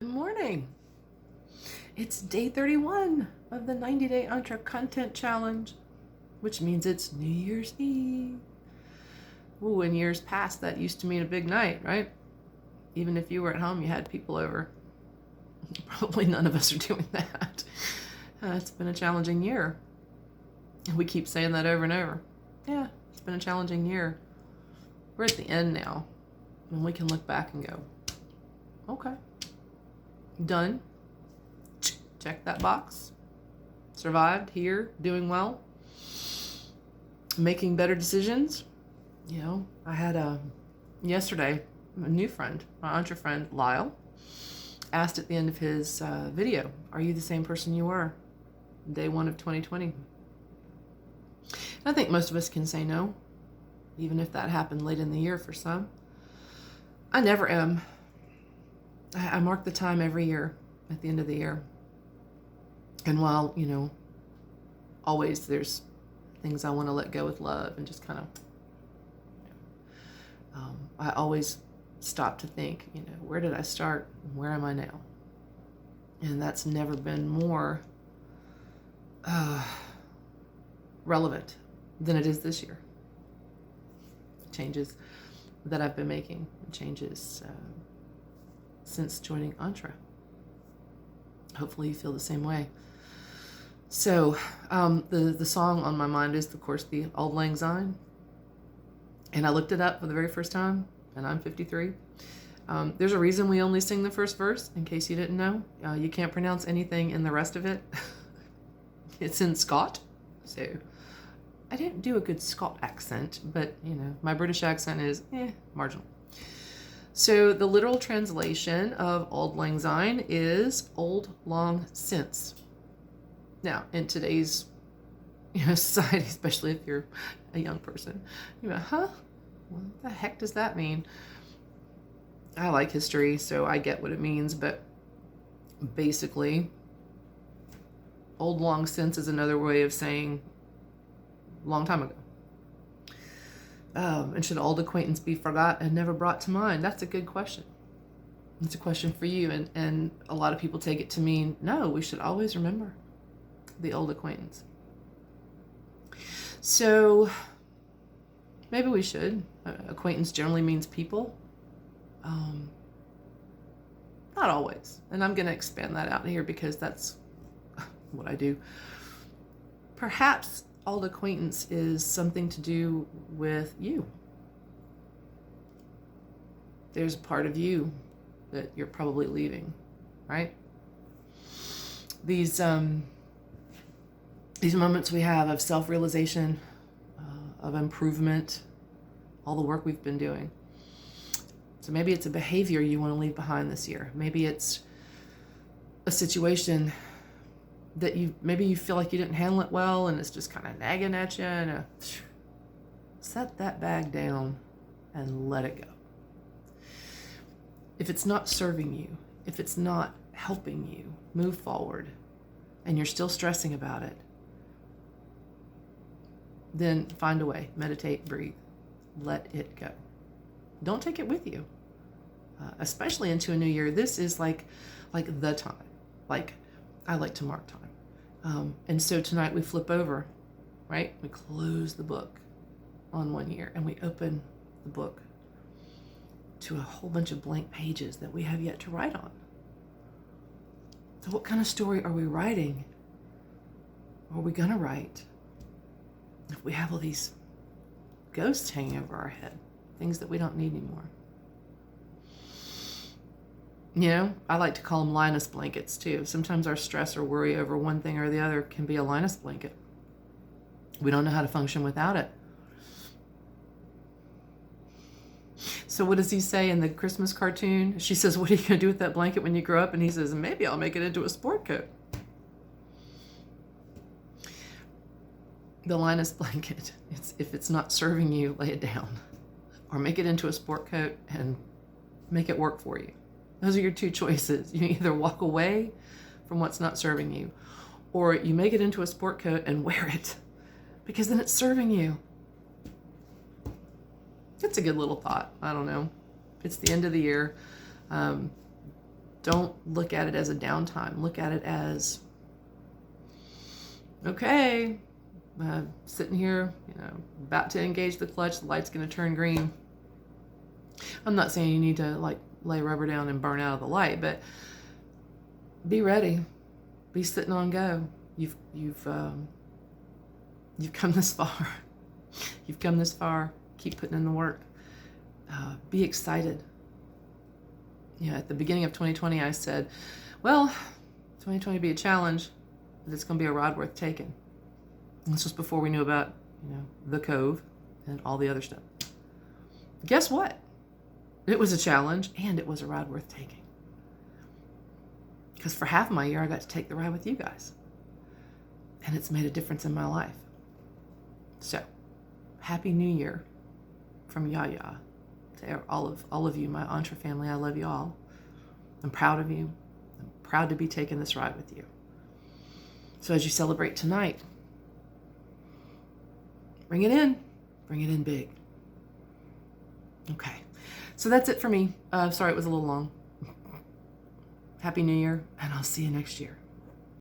Good morning. It's day 31 of the 90-day Entre Content Challenge, which means it's New Year's Eve. Ooh, in years past, that used to mean a big night, right? Even if you were at home, you had people over. Probably none of us are doing that. It's been a challenging year. We keep saying that over and over. Yeah, it's been a challenging year. We're at the end now, and we can look back and go, okay, done. Check that box. Survived, here, doing well, making better decisions. I had yesterday, a new friend, my entre friend, Lyle, asked at the end of his video, are you the same person you were day one of 2020? And I think most of us can say no, even if that happened late in the year for some. I never am. I mark the time every year at the end of the year. And while, always there's things I want to let go with love and just kind of, I always stop to think, where did I start? Where am I now? And that's never been more relevant than it is this year. Changes that I've been making, changes since joining Entre. Hopefully you feel the same way. So the song on my mind is, of course, the Auld Lang Syne. And I looked it up for the very first time, and I'm 53. There's a reason we only sing the first verse, in case you didn't know. You can't pronounce anything in the rest of it. It's in Scot. So I didn't do a good Scot accent, but, my British accent is marginal. So the literal translation of Auld Lang Syne is Old Long Since. Now, in today's society, especially if you're a young person, you go, what the heck does that mean? I like history, so I get what it means, but basically, Old Long Since is another way of saying long time ago. And should old acquaintance be forgot and never brought to mind? That's a good question. It's a question for you. And a lot of people take it to mean, no, we should always remember the old acquaintance. So maybe we should. Acquaintance generally means people. Not always. And I'm going to expand that out here because that's what I do. Perhaps old acquaintance is something to do with you. There's a part of you that you're probably leaving, right? These moments we have of self-realization, of improvement, all the work we've been doing. So maybe it's a behavior you want to leave behind this year. Maybe it's a situation that maybe you feel like you didn't handle it well and it's just kind of nagging at you, and set that bag down and let it go. If it's not serving you, if it's not helping you move forward and you're still stressing about it, then find a way, meditate, breathe, let it go. Don't take it with you, especially into a new year. This is like the time. Like, I like to mark time. And so tonight we flip over, right? We close the book on one year and we open the book to a whole bunch of blank pages that we have yet to write on. So what kind of story are we writing? Or are we gonna write if we have all these ghosts hanging over our head, things that we don't need anymore? I like to call them Linus blankets too. Sometimes our stress or worry over one thing or the other can be a Linus blanket. We don't know how to function without it. So what does he say in the Christmas cartoon? She says, what are you going to do with that blanket when you grow up? And he says, maybe I'll make it into a sport coat. The Linus blanket, if it's not serving you, lay it down. Or make it into a sport coat and make it work for you. Those are your two choices. You either walk away from what's not serving you, or you make it into a sport coat and wear it, because then it's serving you. It's a good little thought. I don't know. It's the end of the year. Don't Don't look at it as a downtime. Look at it as, okay, sitting here, about to engage the clutch. The light's going to turn green. I'm not saying you need to like lay rubber down and burn out of the light, but be ready. Be sitting on go. You've come this far. You've come this far. Keep putting in the work. Be excited. At the beginning of 2020, I said, well, 2020 will be a challenge, but it's going to be a ride worth taking. And this was before we knew about, the Cove and all the other stuff. Guess what? It was a challenge and it was a ride worth taking. Because for half of my year, I got to take the ride with you guys. And it's made a difference in my life. So, Happy New Year from Yaya to all of you, my Entre family. I love you all. I'm proud of you. I'm proud to be taking this ride with you. So as you celebrate tonight, bring it in. Bring it in big. Okay. So that's it for me. Sorry it was a little long. Happy New Year, and I'll see you next year.